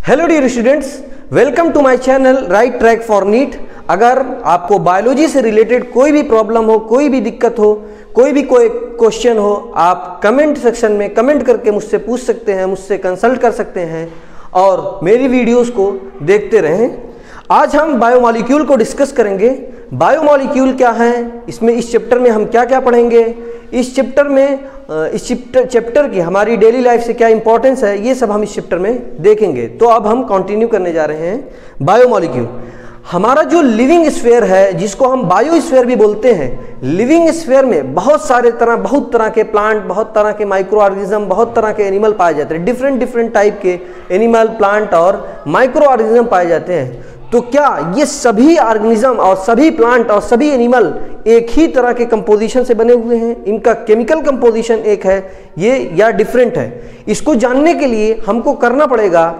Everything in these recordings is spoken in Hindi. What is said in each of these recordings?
Hello dear students, welcome to my channel right track for NEET. अगर आपको बायोलॉजी से रिलेटेड कोई भी प्रॉब्लम हो, कोई भी दिक्कत हो, कोई क्वेश्चन हो, आप कमेंट सेक्शन में कमेंट करके मुझसे पूछ सकते हैं, मुझसे कंसल्ट कर सकते हैं और मेरी वीडियोस को देखते रहें। आज हम बायोमॉलिक्यूल को डिस्कस करेंगे। बायोमॉलिक्यूल क्या है, इसमें इस चैप्टर में हम क्या क्या पढ़ेंगे, इस चैप्टर में इस चैप्टर की हमारी डेली लाइफ से क्या इंपॉर्टेंस है, ये सब हम इस चैप्टर में देखेंगे। तो अब हम कंटिन्यू करने जा रहे हैं। बायोमॉलिक्यूल हमारा जो लिविंग स्फीयर है, जिसको हम बायोस्फीयर भी बोलते हैं। लिविंग स्फीयर में बहुत तरह के प्लांट, बहुत तरह के माइक्रो ऑर्गेनिज्म, बहुत तरह के एनिमल पाए जाते हैं। डिफरेंट टाइप के एनिमल, प्लांट और माइक्रो ऑर्गेनिज्म पाए जाते हैं। तो क्या ये सभी ऑर्गेनिज्म और सभी प्लांट और सभी एनिमल एक ही तरह के कंपोजिशन से बने हुए हैं? इनका केमिकल कंपोजिशन एक है ये या डिफरेंट है? इसको जानने के लिए हमको करना पड़ेगा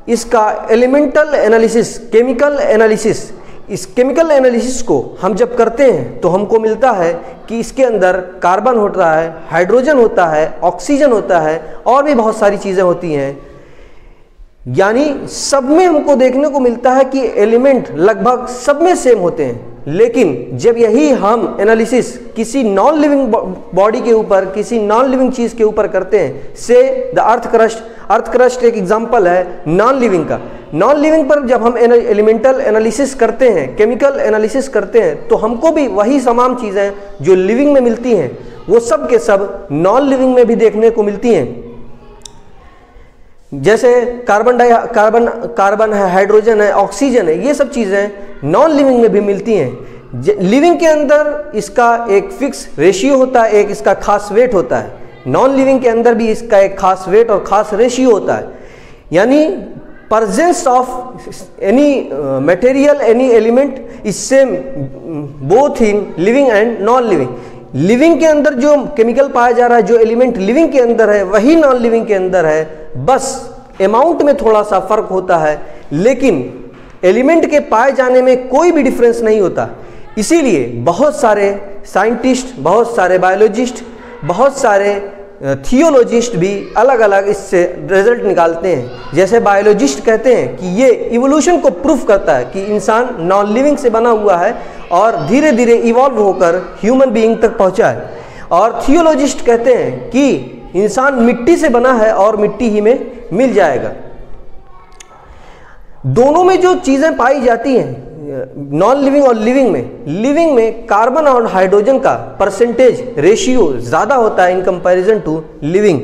इसका एलिमेंटल एनालिसिस, केमिकल एनालिसिस। इस केमिकल एनालिसिस को हम जब करते हैं तो हमको मिलता है कि इसके अंदर कार्बन होता है, हाइड्रोजन होता है, ऑक्सीजन होता है और भी बहुत सारी चीज़ें होती हैं। यानी सब में हमको देखने को मिलता है कि एलिमेंट लगभग सब में सेम होते हैं। लेकिन जब यही हम एनालिसिस किसी नॉन लिविंग बॉडी के ऊपर, किसी नॉन लिविंग चीज़ के ऊपर करते हैं, से द अर्थ क्रस्ट एक एग्जांपल है नॉन लिविंग का। नॉन लिविंग पर जब हम एलिमेंटल एनालिसिस करते हैं, केमिकल एनालिसिस करते हैं, तो हमको भी वही तमाम चीज़ें जो लिविंग में मिलती हैं वो सब के सब नॉन लिविंग में भी देखने को मिलती हैं। जैसे कार्बन है, हाइड्रोजन है, ऑक्सीजन है, ये सब चीज़ें नॉन लिविंग में भी मिलती हैं। लिविंग के अंदर इसका एक फिक्स रेशियो होता है, एक इसका खास वेट होता है। नॉन लिविंग के अंदर भी इसका एक खास वेट और खास रेशियो होता है। यानी presence of any material, any element is same both in living and non living. Living के अंदर जो केमिकल पाया जा रहा है, जो एलिमेंट लिविंग के अंदर है, वही नॉन लिविंग के अंदर है। बस अमाउंट में थोड़ा सा फर्क होता है, लेकिन एलिमेंट के पाए जाने में कोई भी डिफरेंस नहीं होता। इसीलिए बहुत सारे साइंटिस्ट, बहुत सारे बायोलॉजिस्ट, बहुत सारे थियोलॉजिस्ट भी अलग अलग इससे रिजल्ट निकालते हैं। जैसे बायोलॉजिस्ट कहते हैं कि ये इवोल्यूशन को प्रूफ करता है कि इंसान नॉन लिविंग से बना हुआ है और धीरे धीरे इवॉल्व होकर ह्यूमन बीइंग तक पहुंचा है। और थियोलॉजिस्ट कहते हैं कि इंसान मिट्टी से बना है और मिट्टी ही में मिल जाएगा। दोनों में जो चीज़ें पाई जाती हैं नॉन लिविंग और लिविंग में कार्बन और हाइड्रोजन का परसेंटेज रेशियो ज़्यादा होता है इन कंपैरिजन टू लिविंग।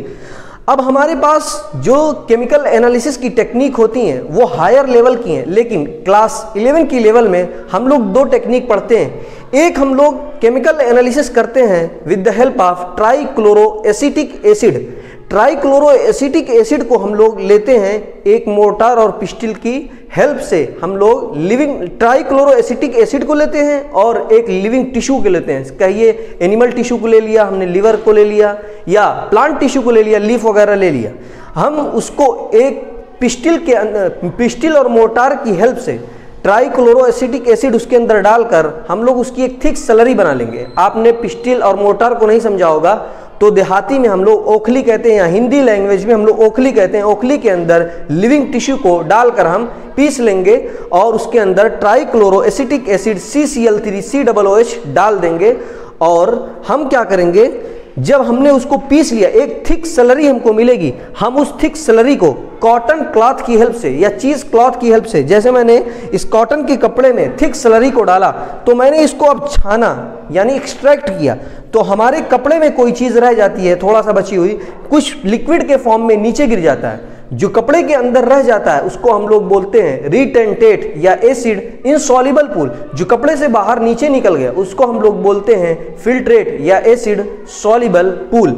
अब हमारे पास जो केमिकल एनालिसिस की टेक्निक होती हैं वो हायर लेवल की हैं, लेकिन क्लास 11 की लेवल में हम लोग दो टेक्निक पढ़ते हैं। एक हम लोग केमिकल एनालिसिस करते हैं with the help of trichloroacetic acid. Trichloroacetic acid को हम लोग लेते हैं एक मोर्टार और पिस्टल की हेल्प से। हम लोग लिविंग ट्राइक्लोरोएसिटिक एसिड को लेते हैं और एक लिविंग टिश्यू को लेते हैं। कहिए एनिमल टिश्यू को ले लिया हमने, लिवर को ले लिया या प्लांट टिश्यू को ले लिया, लीफ वगैरह ले लिया। हम उसको एक पिस्टल और मोर्टार की हेल्प से ट्राइक्लोरोएसिटिक एसिड उसके अंदर डालकर हम लोग उसकी एक थिक स्लरी बना लेंगे। आपने पिस्टल और मोर्टार को नहीं समझा होगा, तो देहाती में हम लोग ओखली कहते हैं या हिंदी लैंग्वेज में हम लोग ओखली कहते हैं। ओखली के अंदर लिविंग टिश्यू को डालकर हम पीस लेंगे और उसके अंदर ट्राइक्लोरोएसिटिक एसिड CCl3COOH डाल देंगे। और हम क्या करेंगे, जब हमने उसको पीस लिया एक थिक स्लरी हमको मिलेगी, हम उस थिक स्लरी को कॉटन क्लॉथ की हेल्प से या चीज़ क्लॉथ की हेल्प से, जैसे मैंने इस कॉटन के कपड़े में थिक स्लरी को डाला तो मैंने इसको अब छाना यानी एक्सट्रैक्ट किया, तो हमारे कपड़े में कोई चीज़ रह जाती है थोड़ा सा बची हुई, कुछ लिक्विड के फॉर्म में नीचे गिर जाता है। जो कपड़े के अंदर रह जाता है उसको हम लोग बोलते हैं रिटेंटेट या एसिड इनसॉल्युबल पूल। जो कपड़े से बाहर नीचे निकल गया उसको हम लोग बोलते हैं फिल्ट्रेट या एसिड सॉल्युबल पूल।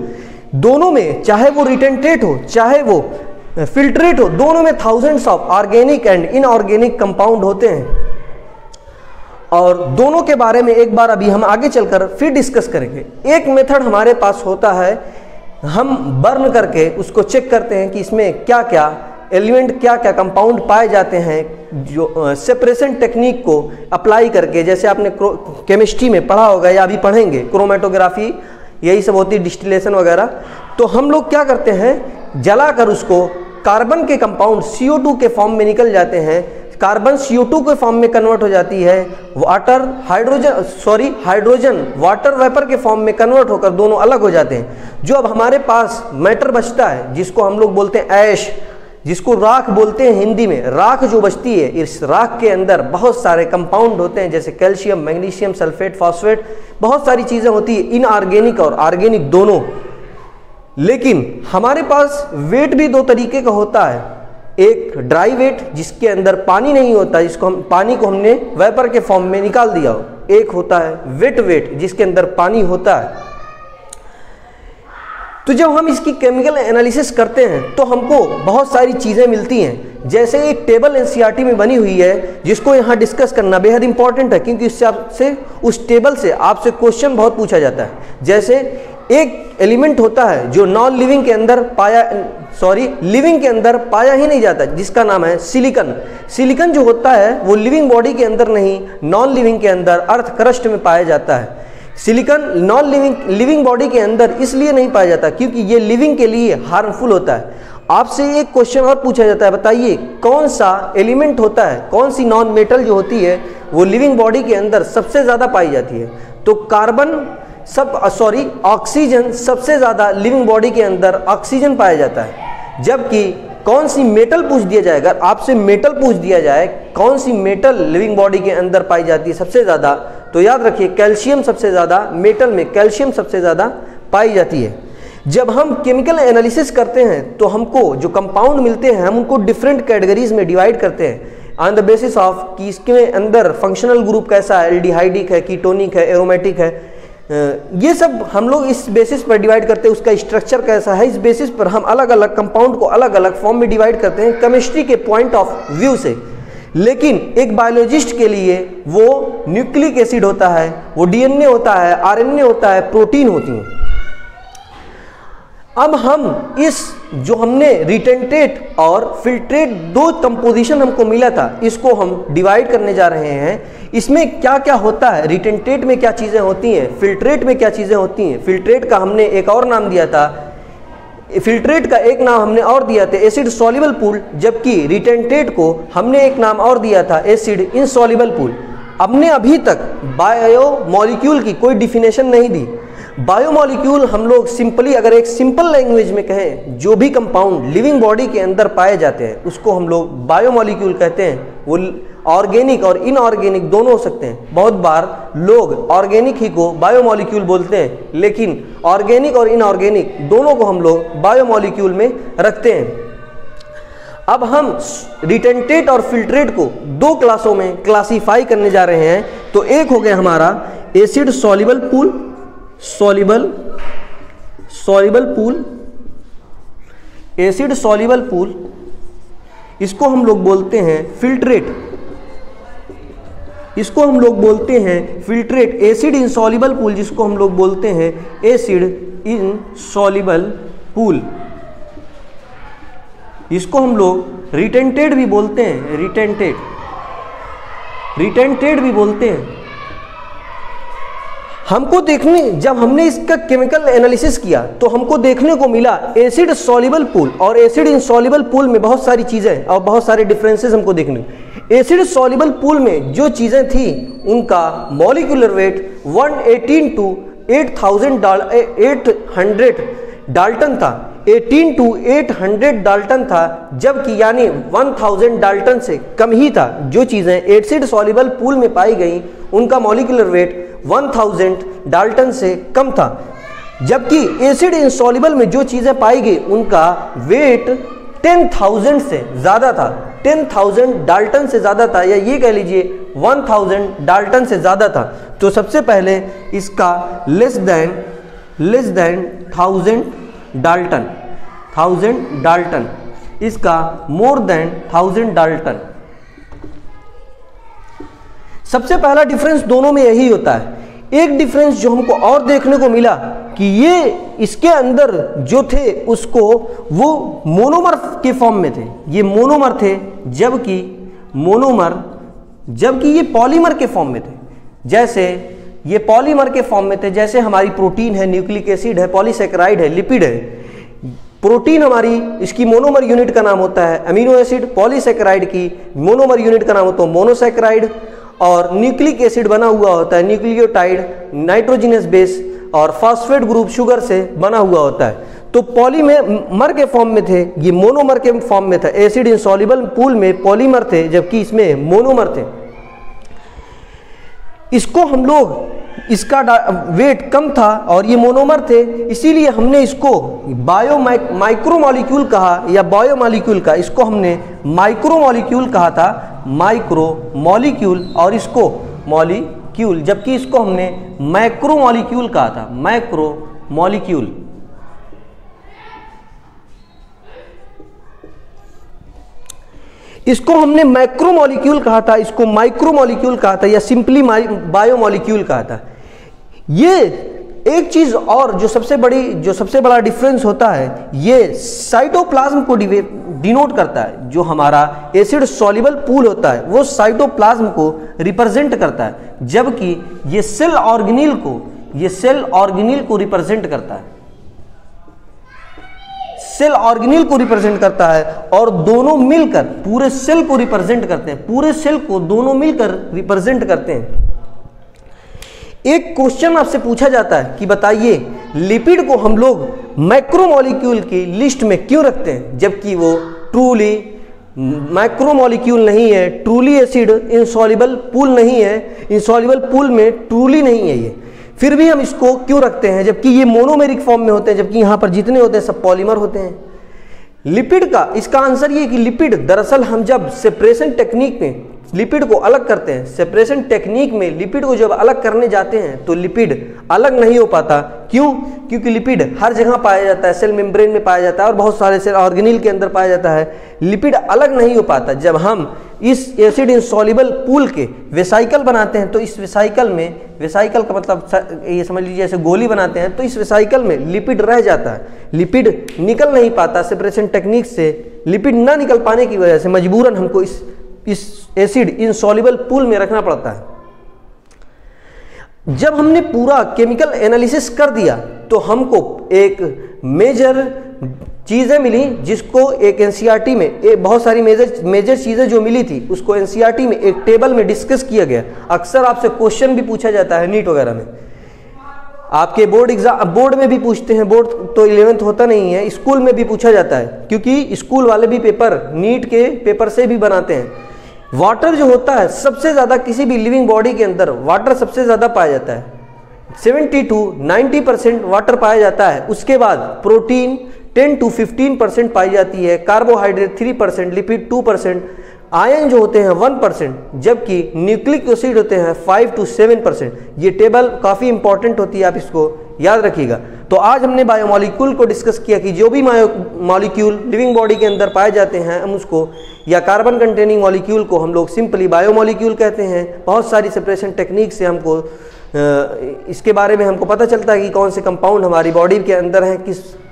दोनों में, चाहे वो रिटेंटेट हो चाहे वो फिल्ट्रेट हो, दोनों में thousands of organic and inorganic compound होते हैं। और दोनों के बारे में एक बार अभी हम आगे चलकर फिर डिस्कस करेंगे। एक मेथड हमारे पास होता है, हम बर्न करके उसको चेक करते हैं कि इसमें क्या क्या एलिमेंट, क्या क्या कंपाउंड पाए जाते हैं। जो सेपरेशन टेक्निक को अप्लाई करके, जैसे आपने केमिस्ट्री में पढ़ा होगा या अभी पढ़ेंगे, क्रोमेटोग्राफी यही सब होती है, डिस्टिलेशन वगैरह। तो हम लोग क्या करते हैं, जलाकर उसको कार्बन के कंपाउंड CO2 के फॉर्म में निकल जाते हैं, कार्बन CO2 के फॉर्म में कन्वर्ट हो जाती है, हाइड्रोजन वाटर वेपर के फॉर्म में कन्वर्ट होकर दोनों अलग हो जाते हैं। जो अब हमारे पास मैटर बचता है जिसको हम लोग बोलते हैं ऐश, जिसको राख बोलते हैं हिंदी में, राख जो बचती है, इस राख के अंदर बहुत सारे कंपाउंड होते हैं जैसे कैल्शियम, मैग्नीशियम, सल्फेट, फॉस्फेट, बहुत सारी चीज़ें होती है, इनऑर्गेनिक और ऑर्गेनिक दोनों। लेकिन हमारे पास वेट भी दो तरीके का होता है, एक ड्राई वेट जिसके अंदर पानी नहीं होता, जिसको हम पानी को हमने वेपर के फॉर्म में निकाल दिया हो, एक होता है वेट वेट जिसके अंदर पानी होता है। तो जब हम इसकी केमिकल एनालिसिस करते हैं तो हमको बहुत सारी चीज़ें मिलती हैं, जैसे एक टेबल एनसीईआरटी में बनी हुई है जिसको यहाँ डिस्कस करना बेहद इंपॉर्टेंट है, क्योंकि इससे आपसे उस टेबल से आपसे क्वेश्चन बहुत पूछा जाता है। जैसे एक एलिमेंट होता है जो नॉन लिविंग के अंदर लिविंग के अंदर पाया ही नहीं जाता, जिसका नाम है सिलिकन। सिलिकन जो होता है वो लिविंग बॉडी के अंदर नहीं, नॉन लिविंग के अंदर अर्थ क्रस्ट में पाया जाता है। सिलिकन नॉन लिविंग बॉडी के अंदर इसलिए नहीं पाया जाता क्योंकि ये लिविंग के लिए हार्मफुल होता है। आपसे एक क्वेश्चन और पूछा जाता है, बताइए कौन सा एलिमेंट होता है, कौन सी नॉन मेटल जो होती है वो लिविंग बॉडी के अंदर सबसे ज़्यादा पाई जाती है? तो ऑक्सीजन सबसे ज़्यादा लिविंग बॉडी के अंदर ऑक्सीजन पाया जाता है। जबकि कौन सी मेटल पूछ दिया जाए, अगर आपसे मेटल पूछ दिया जाए कौन सी मेटल लिविंग बॉडी के अंदर पाई जाती है सबसे ज़्यादा, तो याद रखिए कैल्शियम सबसे ज़्यादा, मेटल में कैल्शियम सबसे ज़्यादा पाई जाती है। जब हम केमिकल एनालिसिस करते हैं तो हमको जो कंपाउंड मिलते हैं हम उनको डिफरेंट कैटेगरीज में डिवाइड करते हैं ऑन द बेसिस ऑफ कि इसके अंदर फंक्शनल ग्रुप कैसा है, एल्डिहाइडिक है, कीटोनिक है, एरोमेटिक है, ये सब हम लोग इस बेसिस पर डिवाइड करते हैं। उसका स्ट्रक्चर कैसा है, इस बेसिस पर हम अलग अलग कंपाउंड को अलग अलग फॉर्म में डिवाइड करते हैं केमिस्ट्री के पॉइंट ऑफ व्यू से। लेकिन एक बायोलॉजिस्ट के लिए वो न्यूक्लिक एसिड होता है, वो डीएनए होता है, आरएनए होता है, प्रोटीन होती हैं। अब हम इस जो हमने रिटेंटेट और फिल्ट्रेट दो कंपोजिशन हमको मिला था, इसको हम डिवाइड करने जा रहे हैं। इसमें क्या क्या होता है, रिटेंटेट में क्या चीज़ें होती हैं, फिल्ट्रेट में क्या चीज़ें होती हैं। फिल्ट्रेट का हमने एक और नाम दिया था, फिल्ट्रेट का एक नाम हमने और दिया था एसिड सॉल्युबल पूल, जबकि रिटेंटेट को हमने एक नाम और दिया था एसिड इनसॉल्युबल पूल। हमने अभी तक बायोमॉलिक्यूल की कोई डिफिनेशन नहीं दी। बायोमॉलिक्यूल हम लोग सिंपली, अगर एक सिंपल लैंग्वेज में कहें, जो भी कंपाउंड लिविंग बॉडी के अंदर पाए जाते हैं उसको हम लोग बायोमॉलिक्यूल कहते हैं। वो ऑर्गेनिक और इनऑर्गेनिक दोनों हो सकते हैं। बहुत बार लोग ऑर्गेनिक ही को बायोमॉलिक्यूल बोलते हैं, लेकिन ऑर्गेनिक और इनऑर्गेनिक दोनों को हम लोग बायोमॉलिक्यूल में रखते हैं। अब हम रिटेंटेट और फिल्ट्रेट को दो क्लासों में क्लासीफाई करने जा रहे हैं। तो एक हो गया हमारा acid soluble pool, soluble pool, acid soluble pool, इसको हम लोग बोलते हैं फिल्ट्रेट, इसको हम लोग बोलते हैं फिल्ट्रेट। एसिड इनसॉल्युबल पूल जिसको हम लोग बोलते हैं एसिड इनसॉल्युबल पूल, इसको हम लोग रिटेंटेड भी बोलते हैं, रिटेंटेड भी बोलते हैं। हमको जब हमने इसका केमिकल एनालिसिस किया तो हमको देखने को मिला एसिड सॉल्युबल पूल और एसिड इनसॉल्युबल पूल में बहुत सारी चीज़ें और बहुत सारे डिफरेंसेस हमको देखने। एसिड सॉल्युबल पूल में जो चीज़ें थी उनका मॉलिक्यूलर वेट 118 to 800 डाल्टन था, 18 to 800 डाल्टन था, जबकि यानी 1000 डाल्टन से कम ही था। जो चीज़ें एसिड सॉल्युबल पूल में पाई गई उनका मॉलिक्यूलर वेट 1000 डाल्टन से कम था, जबकि एसिड इनसॉल्युबल में जो चीज़ें पाई गई उनका वेट 10,000 से ज़्यादा था, 10,000 डाल्टन से ज़्यादा था, या ये कह लीजिए 1000 डाल्टन से ज़्यादा था। तो सबसे पहले इसका लेस देन 1000 डाल्टन, 1000 डाल्टन, इसका मोर देन 1000 डाल्टन। सबसे पहला डिफरेंस दोनों में यही होता है। एक डिफरेंस जो हमको और देखने को मिला कि ये इसके अंदर जो थे उसको वो मोनोमर के फॉर्म में थे, ये मोनोमर थे, जबकि ये पॉलीमर के फॉर्म में थे। जैसे ये पॉलीमर के फॉर्म में थे, जैसे हमारी प्रोटीन है, न्यूक्लिक एसिड है, पॉलीसेकेराइड है, लिपिड है। प्रोटीन हमारी इसकी मोनोमर यूनिट का नाम होता है अमीनो एसिड, पॉलीसैकेराइड की मोनोमर यूनिट का नाम होता है मोनोसैकेराइड, और न्यूक्लिक एसिड बना हुआ होता है न्यूक्लियोटाइड, नाइट्रोजिनस बेस, और फॉस्फेट ग्रुप शुगर से बना हुआ होता है। तो पॉलीमर के फॉर्म में थे, ये मोनोमर के फॉर्म में था। एसिड इंसॉल्युबल पूल में पॉलीमर थे जबकि इसमें मोनोमर थे। इसको हम लोग, इसका वेट कम था और ये मोनोमर थे, इसीलिए हमने इसको माइक्रोमॉलिक्यूल कहा या बायोमॉलिक्यूल का, इसको हमने माइक्रोमॉलिक्यूल कहा था, माइक्रोमॉलिक्यूल, और इसको मॉलिक्यूल, जबकि इसको हमने मैक्रोमॉलिक्यूल कहा था, मैक्रोमॉलिक्यूल। इसको हमने मैक्रोमॉलिक्यूल कहा था, इसको माइक्रोमॉलिक्यूल कहा था, या सिंपली बायोमॉलिक्यूल कहा था। ये एक चीज और जो सबसे बड़ा डिफरेंस होता है, ये साइटोप्लाज्म को डिनोट करता है। जो हमारा एसिड सॉल्युबल पूल होता है वो साइटोप्लाज्म को रिप्रेजेंट करता है, जबकि ये सेल ऑर्गेनील को रिप्रेजेंट करता है, सेल ऑर्गेनील को रिप्रेजेंट करता है, और दोनों मिलकर पूरे सेल को रिप्रेजेंट करते हैं, पूरे सेल को दोनों मिलकर रिप्रेजेंट करते हैं। एक क्वेश्चन आपसे पूछा जाता है कि बताइए लिपिड को हम लोग मैक्रोमॉलिक्यूल की लिस्ट में क्यों रखते हैं, जबकि वो ट्रूली मैक्रोमॉलिक्यूल नहीं है, ट्रूली एसिड इंसॉल्युबल पूल नहीं है, इंसॉल्युबल पूल में ट्रूली नहीं है ये, फिर भी हम इसको क्यों रखते हैं, जबकि ये मोनोमेरिक फॉर्म में होते हैं, जबकि यहाँ पर जितने होते हैं सब पॉलीमर होते हैं। लिपिड का इसका आंसर ये कि लिपिड दरअसल हम जब सेपरेशन टेक्निक में लिपिड को अलग करते हैं, सेपरेशन टेक्निक में लिपिड को जब अलग करने जाते हैं तो लिपिड अलग नहीं हो पाता। क्यों? क्योंकि लिपिड हर जगह पाया जाता है, सेल मेम्ब्रेन में पाया जाता है और बहुत सारे सेल ऑर्गेनील के अंदर पाया जाता है, लिपिड अलग नहीं हो पाता। जब हम इस एसिड इंसॉल्युबल पूल के वेसाइकल बनाते हैं तो इस वेसाइकल में, वेसाइकल का मतलब ये समझ लीजिए जैसे गोली बनाते हैं, तो इस वेसाइकल में लिपिड रह जाता है, लिपिड निकल नहीं पाता। सेपरेशन टेक्निक से लिपिड ना निकल पाने की वजह से मजबूरन हमको इस एसिड इंसॉल्युबल पूल में रखना पड़ता है। जब हमने पूरा केमिकल एनालिसिस कर दिया तो हमको एक मेजर चीज़ें मिली, जिसको एक एनसीईआरटी में बहुत सारी मेजर चीज़ें जो मिली थी उसको एनसीईआरटी में एक टेबल में डिस्कस किया गया। अक्सर आपसे क्वेश्चन भी पूछा जाता है नीट वगैरह में, आपके बोर्ड में भी पूछते हैं, बोर्ड तो 11th होता नहीं है, स्कूल में भी पूछा जाता है, क्योंकि स्कूल वाले भी पेपर नीट के पेपर से भी बनाते हैं। वाटर जो होता है सबसे ज़्यादा किसी भी लिविंग बॉडी के अंदर वाटर सबसे ज़्यादा पाया जाता है, 70 to 90% वाटर पाया जाता है। उसके बाद प्रोटीन 10 to 15% पाई जाती है, कार्बोहाइड्रेट 3%, लिपिड 2%, आयन जो होते हैं 1%, जबकि न्यूक्लिक एसिड होते हैं 5 to 7%। ये टेबल काफ़ी इंपॉर्टेंट होती है, आप इसको याद रखिएगा। तो आज हमने बायोमॉलिक्यूल को डिस्कस किया कि जो भी मॉलिक्यूल लिविंग बॉडी के अंदर पाए जाते हैं हम उसको, या कार्बन कंटेनिंग मॉलिक्यूल को हम लोग सिंपली बायोमॉलिक्यूल कहते हैं। बहुत सारी सेपरेशन टेक्निक से हमको इसके बारे में हमको पता चलता है कि कौन से कंपाउंड हमारी बॉडी के अंदर हैं,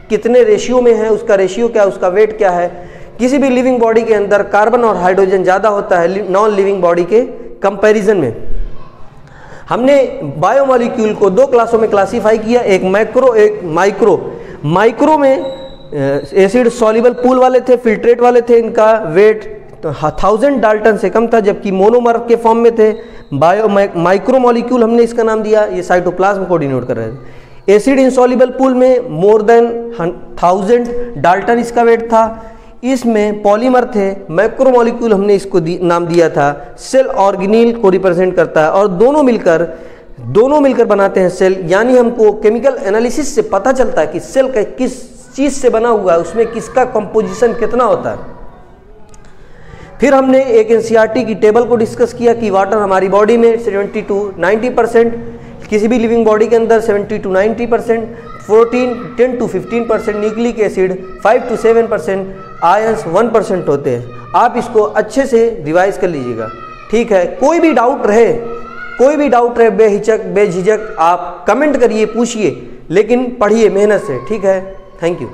कितने रेशियो में है, उसका रेशियो क्या है, उसका वेट क्या है। किसी भी लिविंग बॉडी के अंदर कार्बन और हाइड्रोजन ज़्यादा होता है नॉन लिविंग बॉडी के कंपैरिजन में। हमने बायोमॉलिक्यूल को 2 क्लासों में क्लासीफाई किया, एक मैक्रो एक माइक्रो। माइक्रो में एसिड सॉल्युबल पूल वाले थे, फिल्ट्रेट वाले थे, इनका वेट 1000 डाल्टन से कम था, जबकि मोनोमर के फॉर्म में थे। माइक्रोमॉलिक्यूल हमने इसका नाम दिया, ये साइटोप्लाज्म को डिनोट कर रहे थे। एसिड इंसॉल्युबल पूल में मोर देन 1000 डाल्टन इसका वेट था। इसमें पॉलीमर थे। मैक्रोमॉलिक्यूल हमने इसको नाम दिया था, सेल ऑर्गेनील को रिप्रेजेंट करता है, और दोनों मिलकर बनाते हैं सेल। यानी हमको केमिकल एनालिसिस से पता चलता है कि सेल का किस चीज़ से बना हुआ है, उसमें किसका कंपोजिशन कितना होता है। फिर हमने एक एनसीईआरटी की टेबल को डिस्कस किया कि वाटर हमारी बॉडी में 70 to 90%, किसी भी लिविंग बॉडी के अंदर 70 to 90%, protein 10 to 15%, nucleic acid 5 to 7%, ions 1% होते हैं। आप इसको अच्छे से रिवाइज कर लीजिएगा, ठीक है। कोई भी डाउट रहे बेझिझक आप कमेंट करिए, पूछिए, लेकिन पढ़िए मेहनत से, ठीक है। Thank you.